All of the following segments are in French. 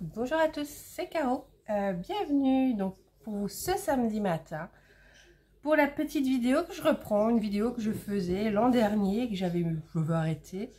Bonjour à tous, c'est Caro. Bienvenue donc pour ce samedi matin pour la petite vidéo que je reprends, une vidéo que je faisais l'an dernier que je vais arrêter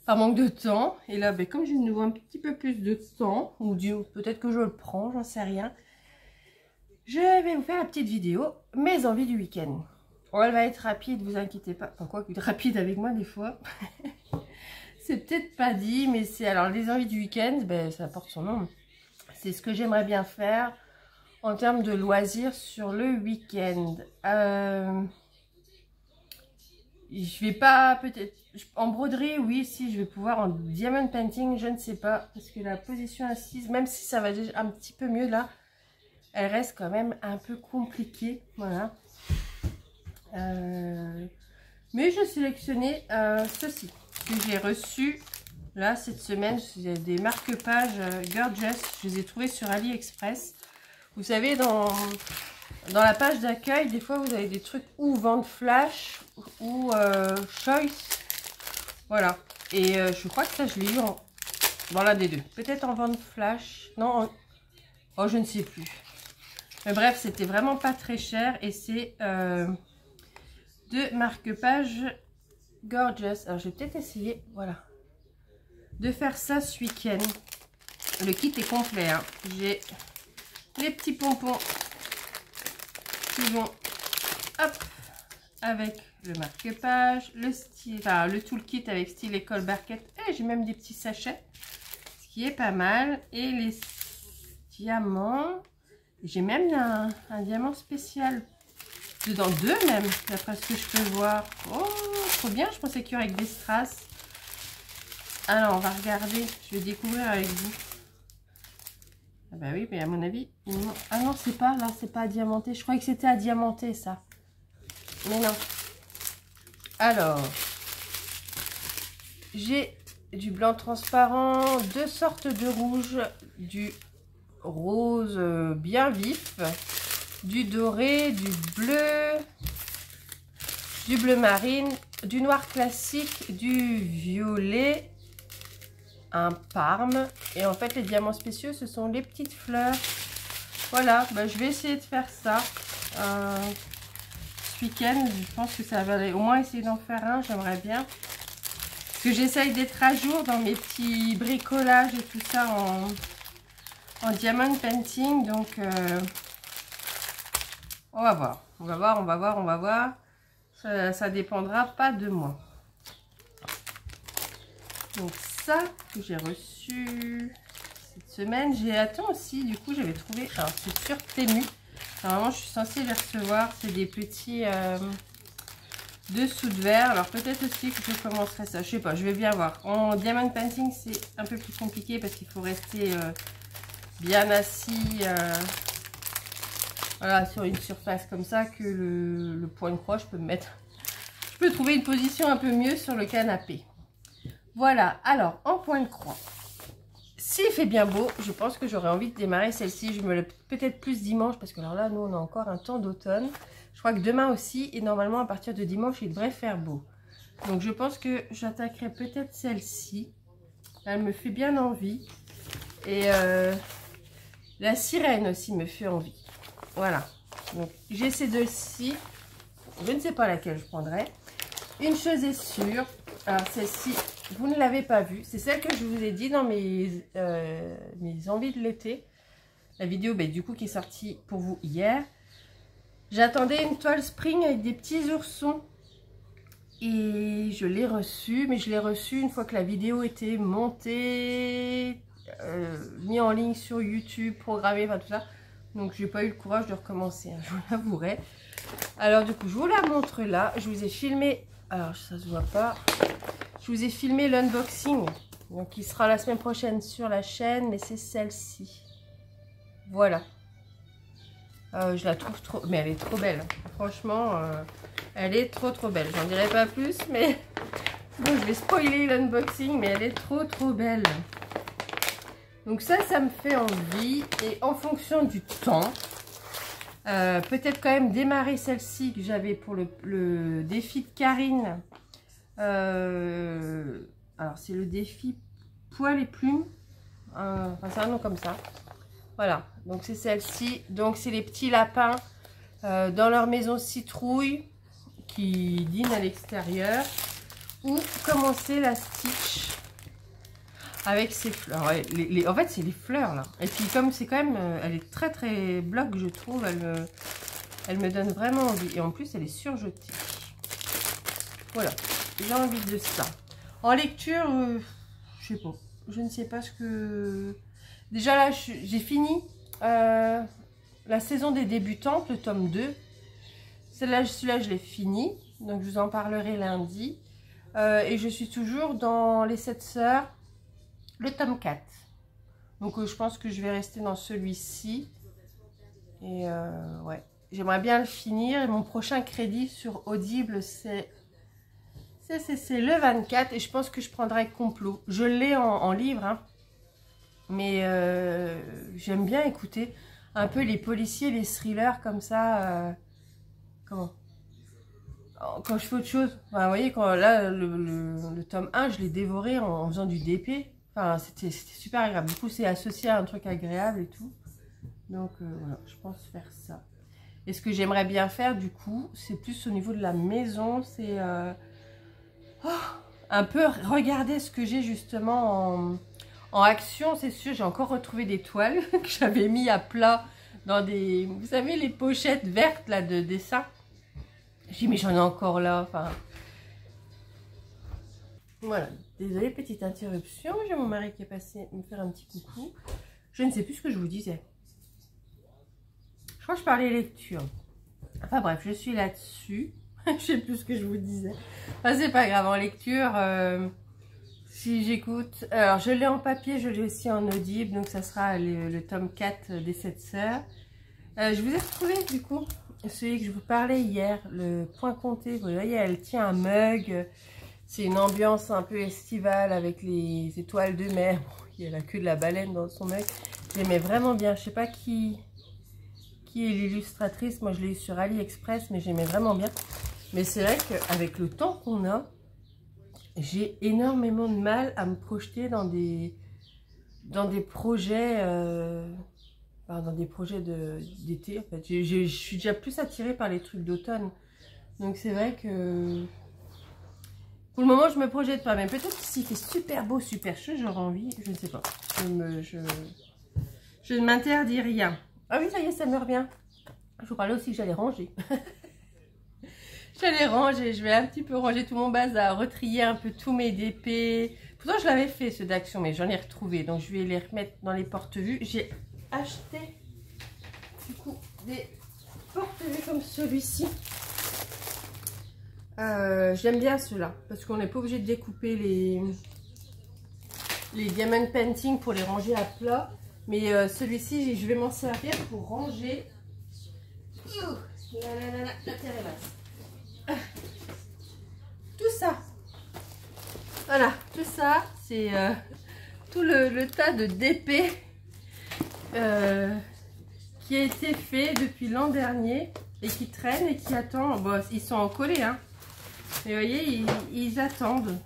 par manque de temps. Et là, comme j'ai de nouveau un petit peu plus de temps, ou peut-être que je le prends, j'en sais rien, je vais vous faire la petite vidéo mes envies du week-end. Oh, elle va être rapide, vous inquiétez pas. Enfin, quoi que rapide avec moi des fois. C'est peut-être pas dit, mais c'est alors les envies du week-end, ça porte son nom. C'est ce que j'aimerais bien faire en termes de loisirs sur le week-end. Je vais pas peut-être en broderie, oui, si je vais pouvoir en diamond painting, je ne sais pas, parce que la position assise, même si ça va déjà un petit peu mieux là, elle reste quand même un peu compliquée, voilà. Mais je sélectionnais ceci que j'ai reçu là cette semaine. C'est des marque-pages Gorgeous. Je les ai trouvés sur AliExpress. Vous savez, dans la page d'accueil, des fois vous avez des trucs ou vente flash ou choice. Voilà. Et je crois que ça je l'ai eu dans l'un des deux. Peut-être en vente flash. Non, oh, je ne sais plus. Mais bref, c'était vraiment pas très cher. Et c'est de marque-page Gorgeous. Alors, je vais peut-être essayer, voilà, de faire ça ce week-end. Le kit est complet, hein. J'ai les petits pompons qui vont, hop, avec le marque-page, le style, enfin, le toolkit avec style école barquette. Et j'ai même des petits sachets, ce qui est pas mal. Et les diamants. J'ai même un diamant spécial. Dedans deux même, d'après ce que je peux voir. Oh, trop bien, je pensais qu'il y aurait que des strass. Alors, on va regarder, je vais découvrir avec vous. Ah bah oui, mais à mon avis, ah non, c'est pas, là, c'est pas à diamanter. Je croyais que c'était à diamanter, ça. Mais non. Alors, j'ai du blanc transparent, deux sortes de rouge, du rose bien vif, du doré, du bleu marine, du noir classique, du violet, un parme. Et en fait, les diamants spéciaux, ce sont les petites fleurs. Voilà, je vais essayer de faire ça ce week-end. Je pense que ça va aller. Au moins essayer d'en faire un, j'aimerais bien. Parce que j'essaye d'être à jour dans mes petits bricolages et tout ça en diamond painting. Donc, on va voir. On va voir, on va voir, on va voir. Ça dépendra pas de moi. Donc ça que j'ai reçu cette semaine. J'attends aussi, du coup j'avais trouvé, alors c'est sur Temu. Normalement je suis censée les recevoir. C'est des petits dessous de verre. Alors peut-être aussi que je commencerai ça. Je sais pas, je vais bien voir. En diamond painting c'est un peu plus compliqué parce qu'il faut rester bien assis. Voilà, sur une surface comme ça que le point de croix, je peux trouver une position un peu mieux sur le canapé. Voilà, alors en point de croix, s'il fait bien beau, je pense que j'aurais envie de démarrer celle-ci. Je me le peut-être plus dimanche parce que alors là, nous on a encore un temps d'automne. Je crois que demain aussi, et normalement à partir de dimanche, il devrait faire beau. Donc je pense que j'attaquerai peut-être celle-ci. Elle me fait bien envie. Et la sirène aussi me fait envie. Voilà, donc j'ai ces deux-ci. Je ne sais pas laquelle je prendrai. Une chose est sûre, alors celle-ci, vous ne l'avez pas vue. C'est celle que je vous ai dit dans mes envies de l'été. La vidéo du coup qui est sortie pour vous hier. J'attendais une toile spring avec des petits oursons. Et je l'ai reçue, mais je l'ai reçue une fois que la vidéo était montée, mis en ligne sur YouTube, programmée, enfin tout ça. Donc, j'ai pas eu le courage de recommencer, hein, je vous l'avouerai. Alors, du coup, je vous la montre là. Je vous ai filmé, alors ça se voit pas. Je vous ai filmé l'unboxing. Donc, il sera la semaine prochaine sur la chaîne, mais c'est celle-ci. Voilà. Je la trouve trop, mais elle est trop belle. Franchement, elle est trop belle. J'en dirai pas plus, mais bon, je vais spoiler l'unboxing, mais elle est trop belle. Donc ça me fait envie. Et en fonction du temps, peut-être quand même démarrer celle-ci que j'avais pour le défi de Karine. Alors c'est le défi poil et plumes. Enfin, c'est un nom comme ça. Voilà, donc c'est celle-ci. Donc c'est les petits lapins dans leur maison citrouille qui dînent à l'extérieur. Ou commencer la Stitch avec ses fleurs. Ouais, en fait, c'est les fleurs là. Et puis comme c'est quand même, elle est très très bloc, je trouve. Elle me donne vraiment envie. Et en plus, elle est surjetée. Voilà, j'ai envie de ça. En lecture, je sais pas. Je ne sais pas ce que... Déjà là, j'ai fini la saison des débutantes, le tome 2. Celui-là, je l'ai fini. Donc, je vous en parlerai lundi. Et je suis toujours dans Les 7 Sœurs, le tome 4. Donc, je pense que je vais rester dans celui-ci. Et ouais, j'aimerais bien le finir. Et mon prochain crédit sur Audible, c'est le 24. Et je pense que je prendrai Complot. Je l'ai en livre, hein. Mais j'aime bien écouter un peu les policiers, les thrillers comme ça. Comment? Quand je fais autre chose. Enfin, vous voyez, quand là, le tome 1, je l'ai dévoré en faisant du DP. Enfin, c'était super agréable. Du coup, c'est associé à un truc agréable et tout. Donc, voilà, je pense faire ça. Et ce que j'aimerais bien faire, du coup, c'est plus au niveau de la maison. C'est un peu regarder ce que j'ai justement en action. C'est sûr, j'ai encore retrouvé des toiles que j'avais mis à plat dans des... Vous savez, les pochettes vertes là de dessin. J'ai dit, mais j'en ai encore là. Enfin... Voilà. Désolée, petite interruption. J'ai mon mari qui est passé me faire un petit coucou. Je ne sais plus ce que je vous disais. Je crois que je parlais lecture. Enfin bref, je suis là-dessus. Je sais plus ce que je vous disais. Enfin, c'est pas grave. En lecture, si j'écoute... Alors, je l'ai en papier, je l'ai aussi en audible. Donc, ça sera le tome 4 des 7 Sœurs. Je vous ai retrouvé, du coup, celui que je vous parlais hier, le point compté. Vous voyez, elle tient un mug. C'est une ambiance un peu estivale avec les étoiles de mer. Bon, il y a la queue de la baleine dans son mug. J'aimais vraiment bien. Je sais pas qui est l'illustratrice. Moi, je l'ai eu sur AliExpress, mais j'aimais vraiment bien. Mais c'est vrai qu'avec le temps qu'on a, j'ai énormément de mal à me projeter dans des projets... dans des projets d'été, en fait. Je suis déjà plus attirée par les trucs d'automne. Donc c'est vrai que... Pour le moment, je me projette pas. Mais peut-être que s'il fait super beau, super chaud, j'aurai envie. Je ne sais pas. Je ne m'interdis rien. Ah oui, ça y est, ça me revient. Je vous parlais aussi que j'allais ranger. J'allais ranger. Je vais un petit peu ranger tout mon bazar. Retrier un peu tous mes DP. Pourtant, je l'avais fait, ceux d'Action, mais j'en ai retrouvé. Donc, je vais les remettre dans les porte-vues. J'ai acheté du coup des porte-vues comme celui-ci. J'aime bien ceux-là parce qu'on n'est pas obligé de découper les diamond painting pour les ranger à plat, mais celui-ci je vais m'en servir pour ranger la terre est basse. Tout ça, voilà, tout ça c'est tout le tas de DP qui a été fait depuis l'an dernier et qui traîne et qui attend. Bon, ils sont encollés, hein. Mais vous voyez, ils attendent.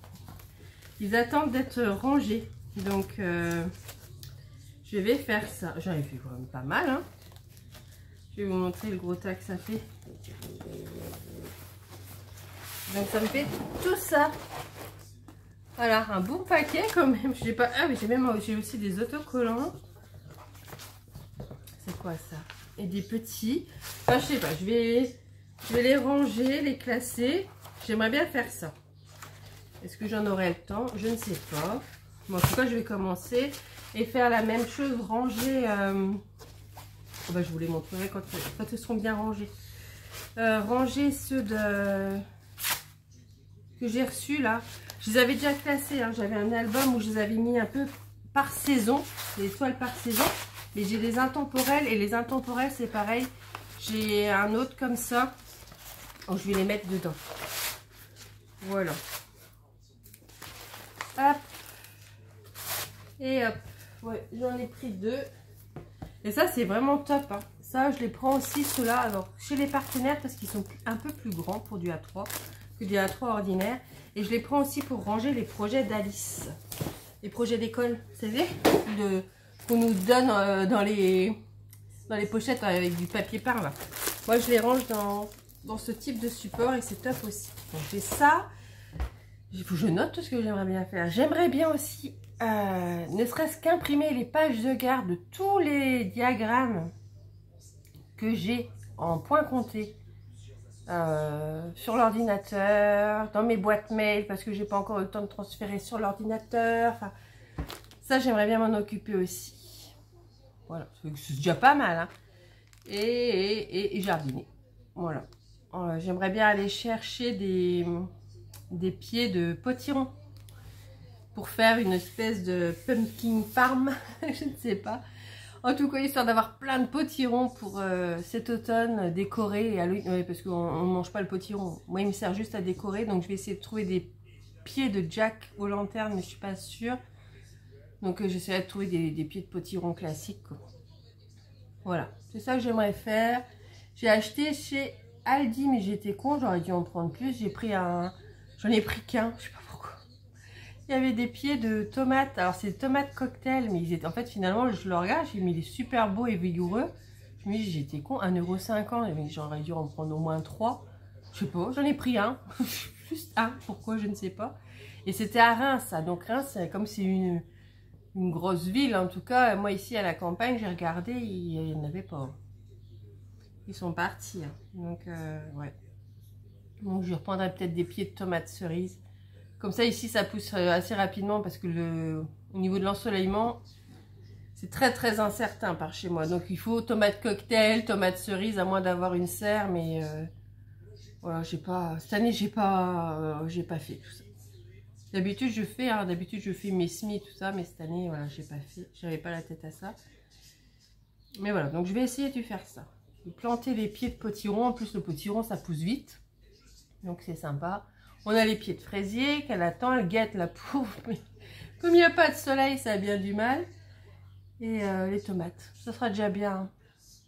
Ils attendent d'être rangés. Donc, je vais faire ça. J'en ai fait quand même pas mal, hein. Je vais vous montrer le gros tas que ça fait. Donc, ça me fait tout ça. Voilà, un bon paquet quand même. J'ai pas... Ah, mais j'ai aussi des autocollants. C'est quoi ça? Et des petits. Enfin, je sais pas, je vais les ranger, les classer. J'aimerais bien faire ça. Est-ce que j'en aurai le temps? Je ne sais pas. Bon, en tout cas, je vais commencer et faire la même chose, ranger. Oh, bah, je vous les montrerai quand ils seront bien rangés. Ranger ceux que j'ai reçus là. Je les avais déjà classés, hein. J'avais un album où je les avais mis un peu par saison, les toiles par saison. Mais j'ai des intemporels et les intemporels c'est pareil. J'ai un autre comme ça. Donc je vais les mettre dedans. Voilà. Hop. Et hop. Ouais, j'en ai pris 2. Et ça c'est vraiment top, hein. Ça je les prends aussi ceux-là. Alors chez les partenaires parce qu'ils sont un peu plus grands pour du A3 que du A3 ordinaire. Et je les prends aussi pour ranger les projets d'Alice. les projets d'école, vous savez, qu'on nous donne dans les pochettes avec du papier peint là. Moi je les range dans ce type de support et c'est top aussi. Donc j'ai ça. Il faut que je note tout ce que j'aimerais bien faire. J'aimerais bien aussi, ne serait-ce qu'imprimer les pages de garde de tous les diagrammes que j'ai en point compté sur l'ordinateur, dans mes boîtes mail, parce que j'ai pas encore eu le temps de transférer sur l'ordinateur. Enfin, ça, j'aimerais bien m'en occuper aussi. Voilà, c'est déjà pas mal. Hein. Et jardiner. Voilà. J'aimerais bien aller chercher des pieds de potiron pour faire une espèce de pumpkin farm. Je ne sais pas. En tout cas, histoire d'avoir plein de potirons pour cet automne décorer. Ouais, parce qu'on ne mange pas le potiron. Moi, il me sert juste à décorer. Donc, je vais essayer de trouver des pieds de jack aux lanternes, mais je ne suis pas sûre. Donc, j'essaierai de trouver des pieds de potiron classiques, quoi. Voilà, c'est ça que j'aimerais faire. J'ai acheté chez Aldi, mais j'étais con, j'aurais dû en prendre plus. J'en ai pris qu'un, je sais pas pourquoi. Il y avait des pieds de tomates. Alors, c'est des tomates cocktail, mais ils étaient, en fait, finalement, je le regarde, j'ai mis, il est super beau et vigoureux. Je me dis, j'étais con, 1,50 €, mais j'aurais dû en prendre au moins 3. Je sais pas, j'en ai pris un. Juste un, pourquoi, je ne sais pas. Et c'était à Reims, ça. Donc, Reims, comme c'est une grosse ville, en tout cas. Moi, ici, à la campagne, j'ai regardé, il n'y en avait pas. Ils sont partis. Hein. Donc, ouais. Donc, je reprendrai peut-être des pieds de tomates cerises. Comme ça, ici, ça pousse assez rapidement parce que au niveau de l'ensoleillement, c'est très, très incertain par chez moi. Donc, il faut tomates cocktail, tomates cerises, à moins d'avoir une serre. Mais, voilà, cette année, j'ai pas fait tout ça. D'habitude, je fais mes semis, tout ça. Mais cette année, voilà, j'ai pas fait. J'avais pas la tête à ça. Mais voilà, donc je vais essayer de faire ça. De planter les pieds de potiron. En plus, le potiron, ça pousse vite. Donc, c'est sympa. On a les pieds de fraisier qu'elle attend. Elle guette la pauvre. Mais comme il n'y a pas de soleil, ça a bien du mal. Et les tomates. Ça sera déjà bien.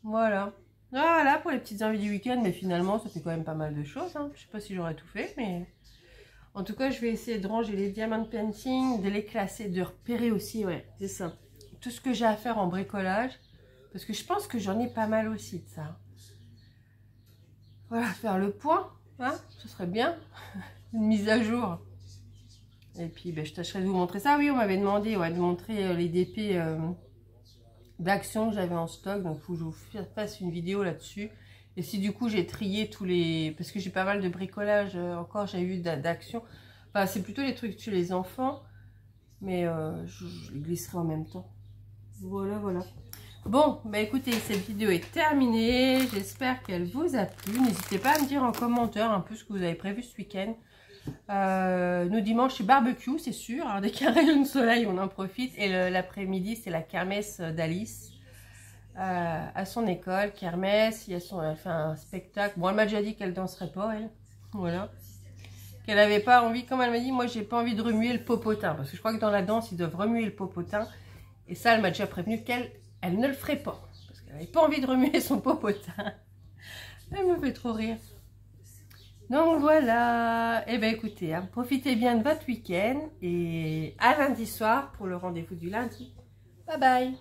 Voilà. Voilà pour les petites envies du week-end. Mais finalement, ça fait quand même pas mal de choses. Hein. Je ne sais pas si j'aurais tout fait. Mais en tout cas, je vais essayer de ranger les diamond painting, de les classer, de repérer aussi. Ouais, c'est ça. Tout ce que j'ai à faire en bricolage. Parce que je pense que j'en ai pas mal aussi de ça. Voilà, faire le point. Hein, ce serait bien. Une mise à jour. Et puis, ben, je tâcherai de vous montrer ça. Oui, on m'avait demandé de montrer les DP d'action que j'avais en stock. Donc, il faut que je vous fasse une vidéo là-dessus. Et si du coup, j'ai trié tous les... Parce que j'ai pas mal de bricolage encore, j'ai eu d'action. Enfin, c'est plutôt les trucs chez les enfants. Mais je les glisserai en même temps. Voilà, voilà. Bon, bah écoutez, cette vidéo est terminée. J'espère qu'elle vous a plu. N'hésitez pas à me dire en commentaire un peu ce que vous avez prévu ce week-end. Nos dimanches, c'est barbecue, c'est sûr. Alors, dès qu'il y a un rayon de soleil, on en profite. Et l'après-midi, c'est la kermesse d'Alice à son école. Kermesse, elle fait un spectacle. Bon, elle m'a déjà dit qu'elle danserait pas, elle. Voilà. Qu'elle n'avait pas envie, comme elle m'a dit, moi, j'ai pas envie de remuer le popotin. Parce que je crois que dans la danse, ils doivent remuer le popotin. Et ça, elle m'a déjà prévenu qu'elle ne le ferait pas. Parce qu'elle n'avait pas envie de remuer son popotin. Elle me fait trop rire. Donc voilà. Eh bien écoutez, hein, profitez bien de votre week-end. Et à lundi soir pour le rendez-vous du lundi. Bye bye.